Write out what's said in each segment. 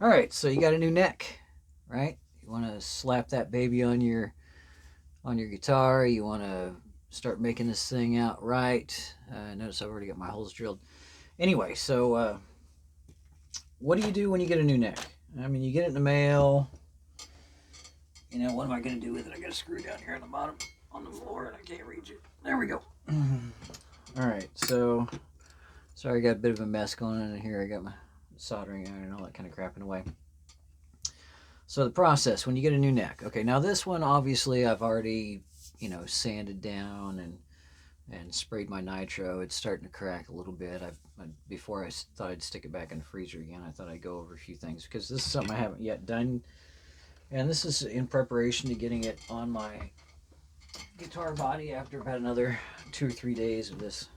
All right, so you got a new neck, right? You want to slap that baby on your guitar. You want to start making this thing out right. Notice I've already got my holes drilled. Anyway, so what do you do when you get a new neck? I mean, you get it in the mail. You know, what am I going to do with it? I got a screw down here on the bottom on the floor and I can't reach it. There we go. All right, so sorry, I got a bit of a mess going on in here. I got my soldering iron and all that kind of crap in the way. So the process when you get a new neck. Okay, now this one obviously I've already, sanded down and sprayed my nitro. It's starting to crack a little bit. Before I thought I'd stick it back in the freezer again, I thought I'd go over a few things because this is something I haven't yet done, and this is in preparation to getting it on my guitar body after about another 2 or 3 days of this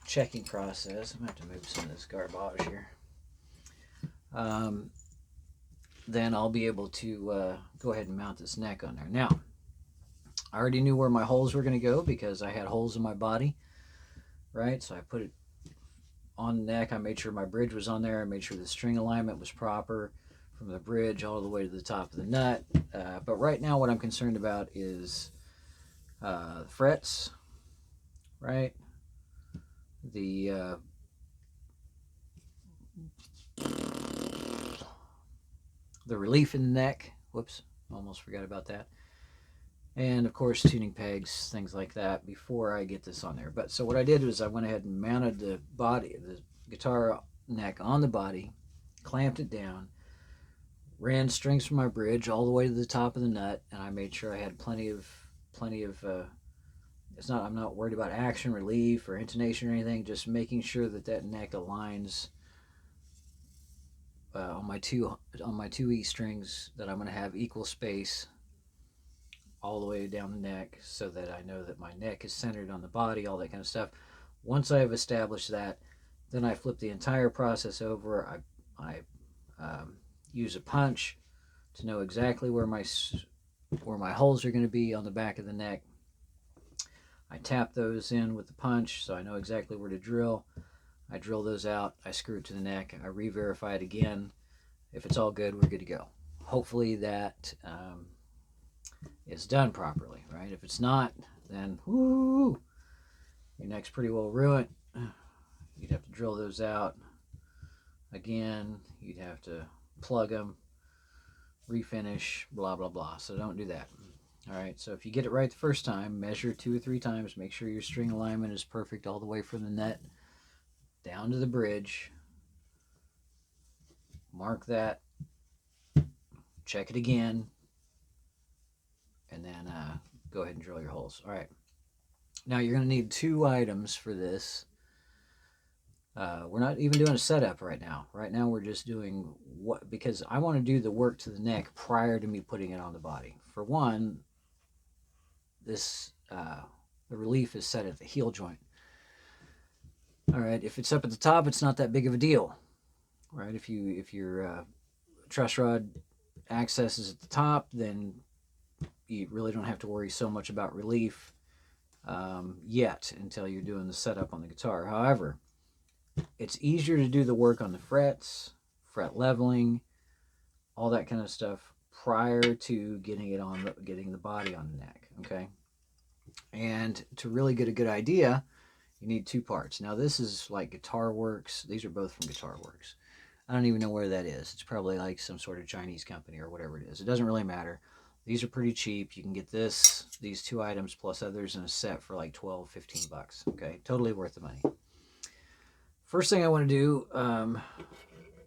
checking process. I'm gonna have to move some of this garbage here. Um, then I'll be able to go ahead and mount this neck on there. Now, I already knew where my holes were going to go because I had holes in my body, right? So I put it on the neck. I made sure my bridge was on there. I made sure the string alignment was proper from the bridge all the way to the top of the nut. But right now, what I'm concerned about is frets, right? The the relief in the neck. Whoops, almost forgot about that. And of course, tuning pegs, things like that before I get this on there. But so what I did was I went ahead and mounted the guitar neck on the body, clamped it down, ran strings from my bridge all the way to the top of the nut, and I made sure I had plenty of. It's not. I'm not worried about action, relief, or intonation or anything. Just making sure that that neck aligns on my two E strings. That I'm going to have equal space all the way down the neck, so that I know that my neck is centered on the body. All that kind of stuff. Once I have established that, then I flip the entire process over. I use a punch to know exactly where my holes are going to be on the back of the neck. I tap those in with the punch so I know exactly where to drill. I drill those out. I screw it to the neck. I re-verify it again. If it's all good, we're good to go. Hopefully that is done properly, right? If it's not, then whoo, your neck's pretty well ruined. You'd have to drill those out again. You'd have to plug them, refinish, blah, blah, blah. So don't do that. All right, so if you get it right the first time, measure 2 or 3 times. Make sure your string alignment is perfect all the way from the net down to the bridge. Mark that, check it again, and then go ahead and drill your holes. All right, now you're going to need 2 items for this. We're not even doing a setup right now. Right now, we're just doing because I want to do the work to the neck prior to me putting it on the body. For one, the relief is set at the heel joint. All right, if it's up at the top, it's not that big of a deal, right? If your truss rod access is at the top, then you really don't have to worry so much about relief yet until you're doing the setup on the guitar. However, it's easier to do the work on the frets, fret leveling, all that kind of stuff prior to getting the body on the neck. Okay, and to really get a good idea, you need 2 parts. Now this is like Guitar Works. These are both from Guitar Works. I don't even know where that is. It's probably like some sort of Chinese company or whatever it is. It doesn't really matter. These are pretty cheap. You can get these 2 items plus others in a set for like 12, 15 bucks. Okay, totally worth the money. First thing I want to do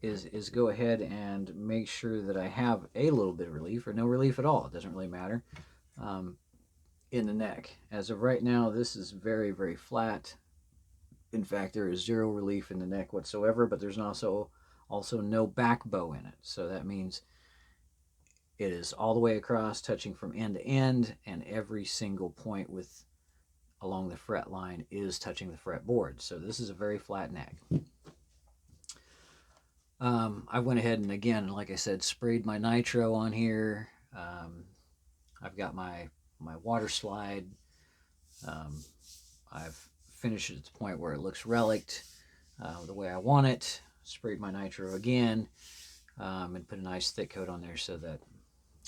is go ahead and make sure that I have a little bit of relief or no relief at all. It doesn't really matter in the neck. As of right now, this is very, very flat. In fact, there is zero relief in the neck whatsoever, but there's also no back bow in it. So that means it is all the way across, touching from end to end, and every single point along the fret line is touching the fretboard. So this is a very flat neck. I went ahead and again, like I said, sprayed my nitro on here. I've got my water slide. I've finished it at the point where it looks relict the way I want it. Sprayed my nitro again. and put a nice thick coat on there so that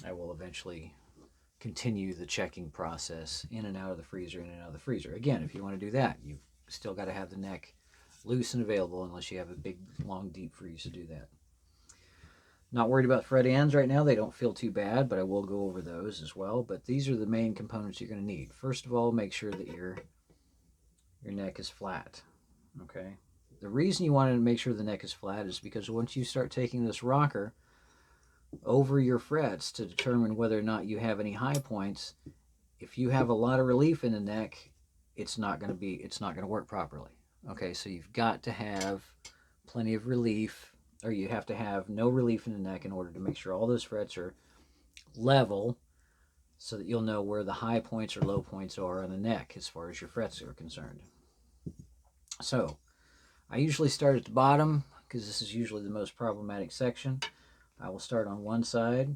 I will eventually continue the checking process in and out of the freezer, in and out of the freezer. Again, if you want to do that, you've still got to have the neck loose and available unless you have a big, long deep freeze to do that. Not worried about fret ends right now. They don't feel too bad, but I will go over those as well. But these are the main components you're going to need. First of all, make sure that your neck is flat. Okay. The reason you want to make sure the neck is flat is because once you start taking this rocker over your frets to determine whether or not you have any high points, if you have a lot of relief in the neck, it's not going to work properly. Okay, so you've got to have plenty of relief, or you have to have no relief in the neck in order to make sure all those frets are level, so that you'll know where the high points or low points are on the neck as far as your frets are concerned. So I usually start at the bottom because this is usually the most problematic section. I will start on one side.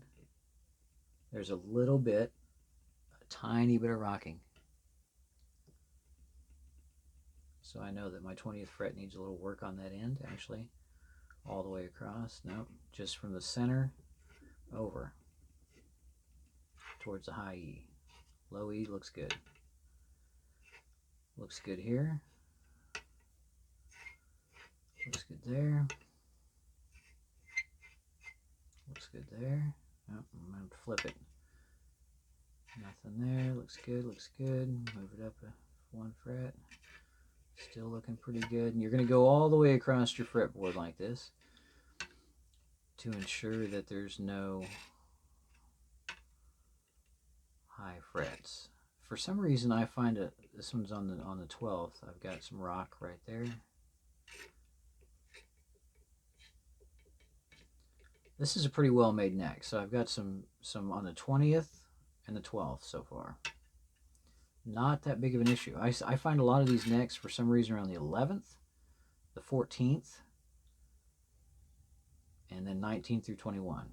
There's a little bit, a tiny bit of rocking. So I know that my 20th fret needs a little work on that end, actually. All the way across. Nope, just from the center over towards the high E. Low E looks good. Looks good here. Looks good there. Looks good there. Oh, I'm going to flip it. Nothing there. Looks good. Looks good. Move it up one fret. Still looking pretty good. And you're going to go all the way across your fretboard like this to ensure that there's no high frets. For some reason, I find that this one's on the 12th. I've got some rock right there. This is a pretty well made neck, so I've got some on the 20th and the 12th so far. Not that big of an issue. I find a lot of these necks for some reason around the 11th, the 14th, and then 19 through 21.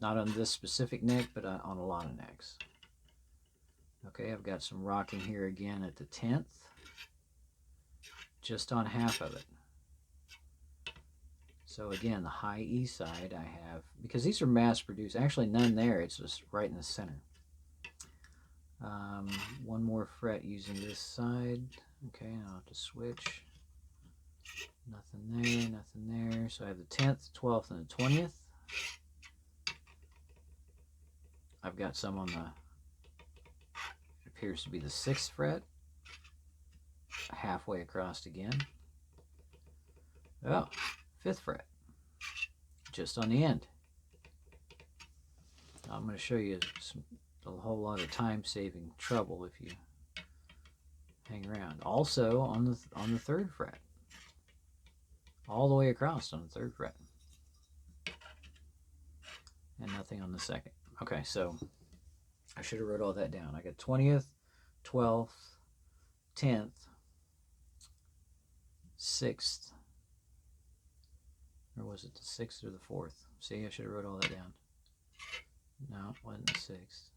Not on this specific neck, but on a lot of necks. Okay, I've got some rocking here again at the 10th, just on half of it. So again, the high E side I have, because these are mass produced, actually none there, it's just right in the center. One more fret using this side. Okay, I'll have to switch. Nothing there, nothing there. So I have the 10th, 12th, and the 20th. I've got some on the, it appears to be the 6th fret. Halfway across again. Oh, 5th fret. Just on the end. I'm going to show you a whole lot of time-saving trouble if you hang around. Also on the 3rd fret. All the way across on the 3rd fret. And nothing on the 2nd. Okay, so I should have wrote all that down. I got 20th, 12th, 10th, 6th. Or was it the 6th or the 4th? See, I should have wrote all that down. No, it wasn't the 6th.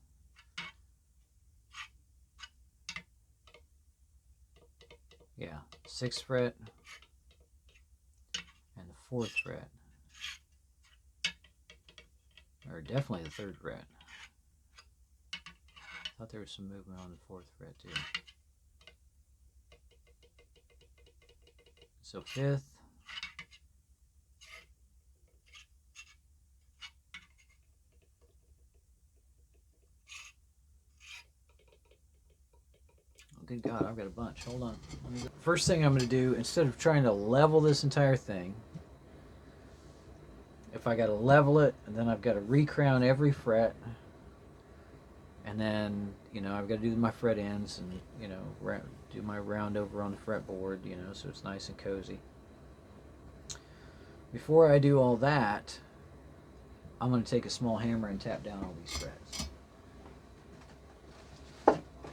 Yeah, 6th fret and the 4th fret. Or definitely the 3rd fret. I thought there was some movement on the 4th fret too. So 5th. Good God, I've got a bunch. Hold on. First thing I'm going to do, instead of trying to level this entire thing, if I got to level it, and then I've got to recrown every fret, and then, you know, I've got to do my fret ends, and, you know, do my round over on the fretboard, you know, so it's nice and cozy. Before I do all that, I'm going to take a small hammer and tap down all these frets.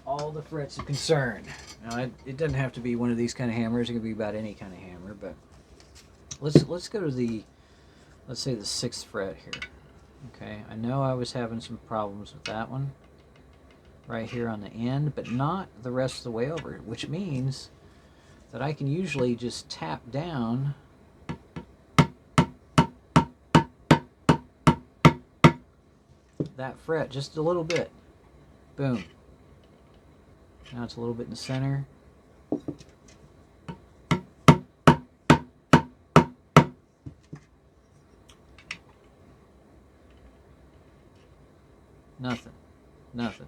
All the frets of concern. Now, it doesn't have to be one of these kind of hammers. It can be about any kind of hammer, but let's go to let's say the 6th fret here. Okay, I know I was having some problems with that one right here on the end, but not the rest of the way over, which means that I can usually just tap down that fret just a little bit. Boom. Now it's a little bit in the center. Nothing, nothing,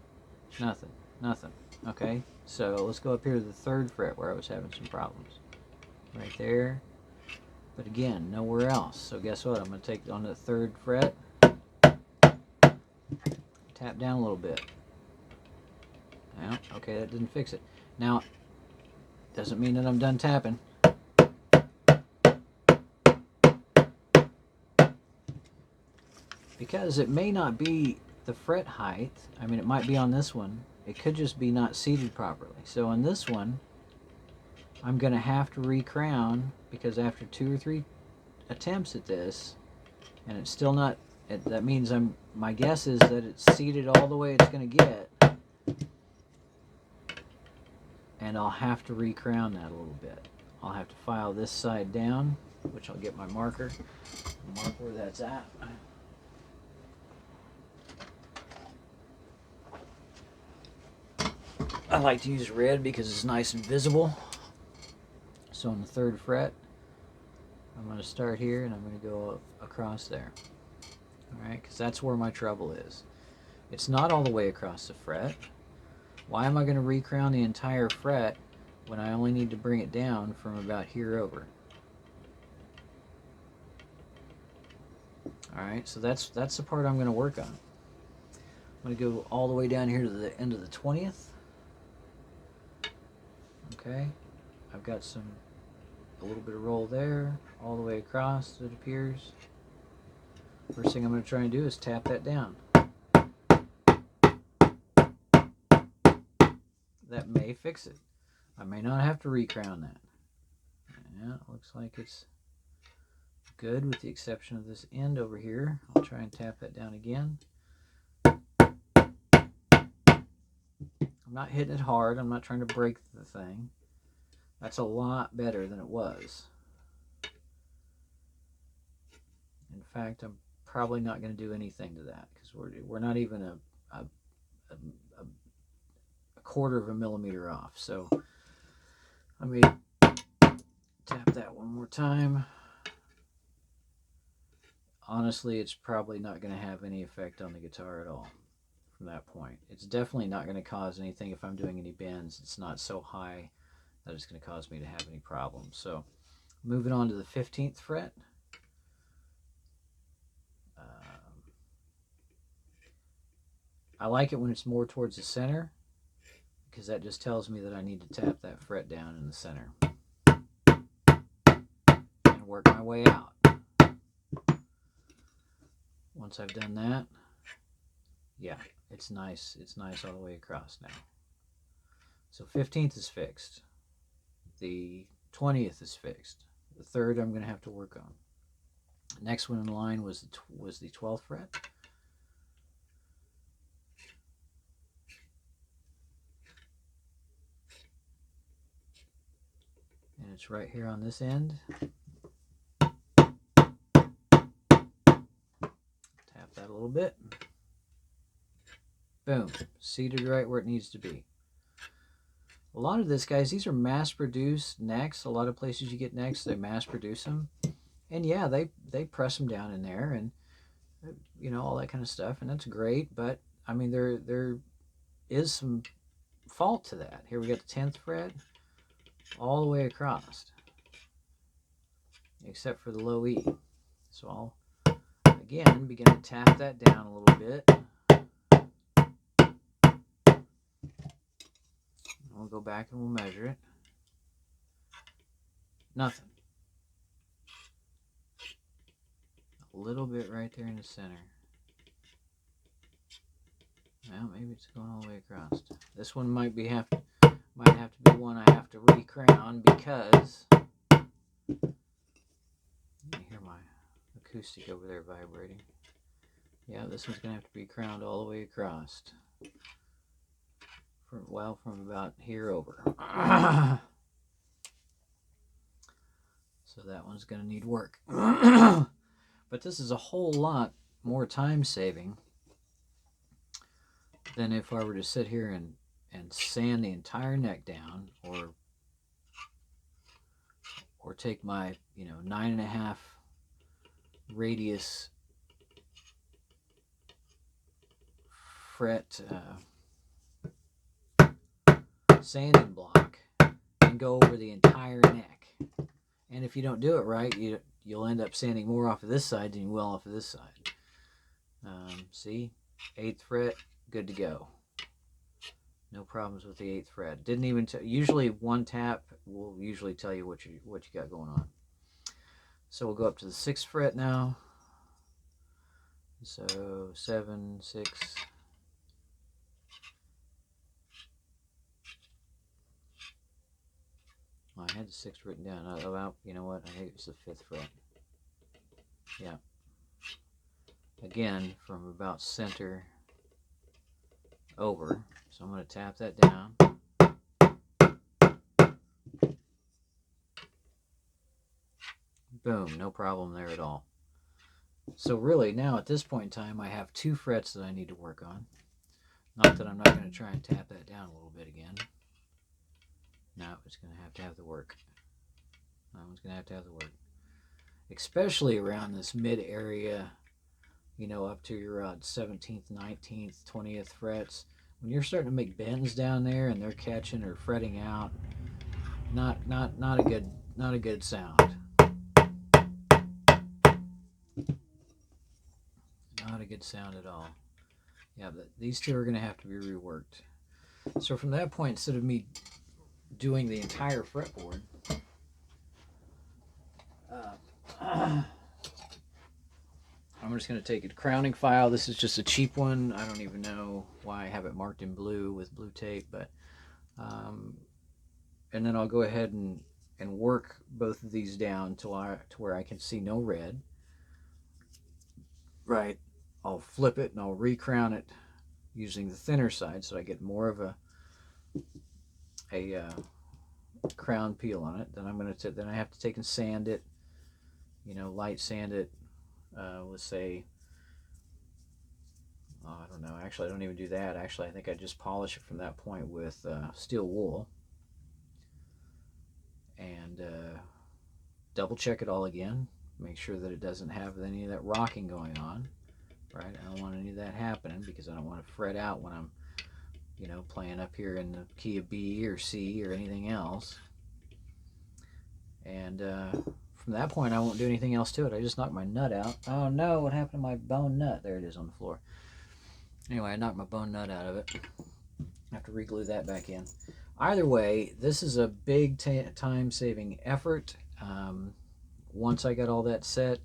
nothing, nothing. Okay, so let's go up here to the 3rd fret where I was having some problems. Right there. But again, nowhere else. So guess what? I'm going to take on the 3rd fret, tap down a little bit. Now, okay, that didn't fix it. Now, doesn't mean that I'm done tapping. Because it may not be the fret height. I mean, it might be on this one. It could just be not seated properly. So on this one, I'm going to have to re-crown, because after 2 or 3 attempts at this, and it's still not, that means my guess is that it's seated all the way it's going to get. And I'll have to re-crown that a little bit. I'll have to file this side down, which I'll get my marker, mark where that's at. I like to use red because it's nice and visible. So on the 3rd fret, I'm going to start here and I'm going to go across there. Alright, because that's where my trouble is. It's not all the way across the fret. Why am I going to re-crown the entire fret when I only need to bring it down from about here over? Alright, so that's the part I'm going to work on. I'm going to go all the way down here to the end of the 20th. Okay, I've got a little bit of roll there, all the way across, it appears. First thing I'm going to try and do is tap that down. That may fix it. I may not have to re-crown that. Yeah, it looks like it's good with the exception of this end over here. I'll try and tap that down again. I'm not hitting it hard. I'm not trying to break the thing. That's a lot better than it was. In fact, I'm probably not going to do anything to that because we're not even a quarter of a millimeter off. So let me tap that one more time. Honestly, it's probably not going to have any effect on the guitar at all from that point. It's definitely not going to cause anything if I'm doing any bends. It's not so high that it's going to cause me to have any problems. So moving on to the 15th fret. I like it when it's more towards the center because that just tells me that I need to tap that fret down in the center and work my way out. Once I've done that, yeah, it's nice. It's nice all the way across now. So 15th is fixed. The 20th is fixed. The 3rd I'm going to have to work on. Next one in line was the 12th fret. And it's right here on this end. Tap that a little bit. Boom. Seated right where it needs to be. A lot of this, guys, these are mass-produced necks. A lot of places you get necks, they mass-produce them. And yeah, they press them down in there and, you know, all that kind of stuff. And that's great. But, I mean, there is some fault to that. Here we got the 10th fret all the way across, except for the low E. So I'll, again, begin to tap that down a little bit. We'll go back and we'll measure it. Nothing. A little bit right there in the center. Well, maybe it's going all the way across. This one might have to be one I have to re-crown because you hear my acoustic over there vibrating. Yeah, this one's gonna have to be crowned all the way across. From about here over. So that one's gonna need work. But this is a whole lot more time saving than if I were to sit here and sand the entire neck down, or take my 9.5 radius fret sanding block and go over the entire neck. And if you don't do it right, you'll end up sanding more off of this side than you will off of this side. See, 8th fret, good to go. No problems with the 8th fret. Didn't even usually one tap will usually tell you what you got going on. So we'll go up to the 6th fret now. So 7, 6. Oh, I had the 6th written down. You know what? I think it's the 5th fret. Yeah. Again, from about center over. So I'm going to tap that down. Boom, no problem there at all. So really now at this point in time I have 2 frets that I need to work on. Not that I'm not going to try and tap that down a little bit again. No, it's going to have the work. That one's going to have the work. Especially around this mid area, up to your 17th, 19th, 20th frets. When you're starting to make bends down there and they're catching or fretting out, not a good sound. Not a good sound at all. Yeah, but these two are going to have to be reworked. So from that point, instead of me doing the entire fretboard, I'm just going to take a crowning file. This is just a cheap one. I don't even know why I have it marked in blue with blue tape, but and then I'll go ahead and work both of these down to where I can see no red. Right. I'll flip it and I'll recrown it using the thinner side so I get more of a crown peel on it. Then then I have to take and sand it, light sand it. Let's say, I don't know. Actually, I don't even do that. Actually, I think I just polish it from that point with steel wool and double check it all again. Make sure that it doesn't have any of that rocking going on. Right? I don't want any of that happening because I don't want to fret out when I'm playing up here in the key of B or C or anything else. And from that point, I won't do anything else to it. I just knocked my nut out. Oh no, what happened to my bone nut? There it is on the floor. Anyway, I knocked my bone nut out of it. I have to re-glue that back in. Either way, this is a big time-saving effort. Once I got all that set,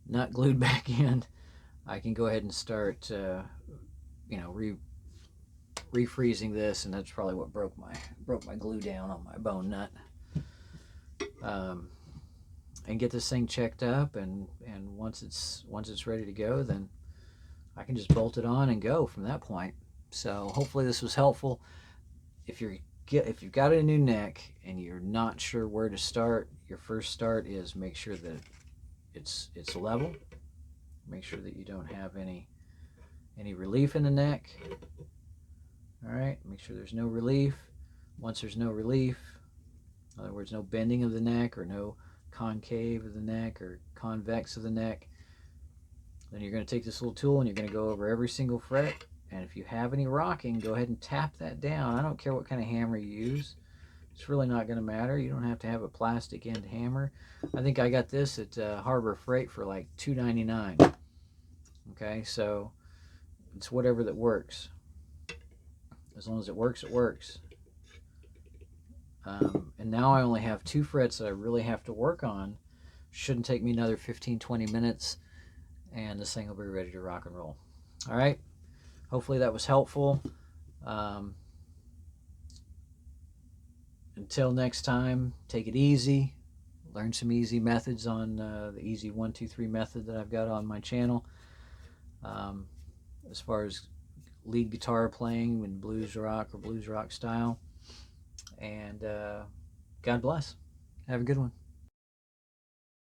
nut glued back in, I can go ahead and start, refreezing this, and that's probably what broke my glue down on my bone nut. And get this thing checked up, and once it's ready to go, then I can just bolt it on and go from that point. So hopefully this was helpful. If you've got a new neck and you're not sure where to start, your first start is make sure that it's level. Make sure that you don't have any relief in the neck. All right, make sure there's no relief. Once there's no relief, in other words, no bending of the neck or no concave of the neck or convex of the neck, then you're going to take this little tool and you're going to go over every single fret. And if you have any rocking, go ahead and tap that down. I don't care what kind of hammer you use. It's really not going to matter. You don't have to have a plastic end hammer. I think I got this at Harbor Freight for like $2.99. Okay, so it's whatever that works. As long as it works, it works. And now I only have 2 frets that I really have to work on. Shouldn't take me another 15-20 minutes, and this thing will be ready to rock and roll. All right, hopefully that was helpful. Until next time, take it easy. Learn some easy methods on the easy 1, 2, 3 method that I've got on my channel. As far as lead guitar playing in blues rock or blues rock style. And God bless. Have a good one.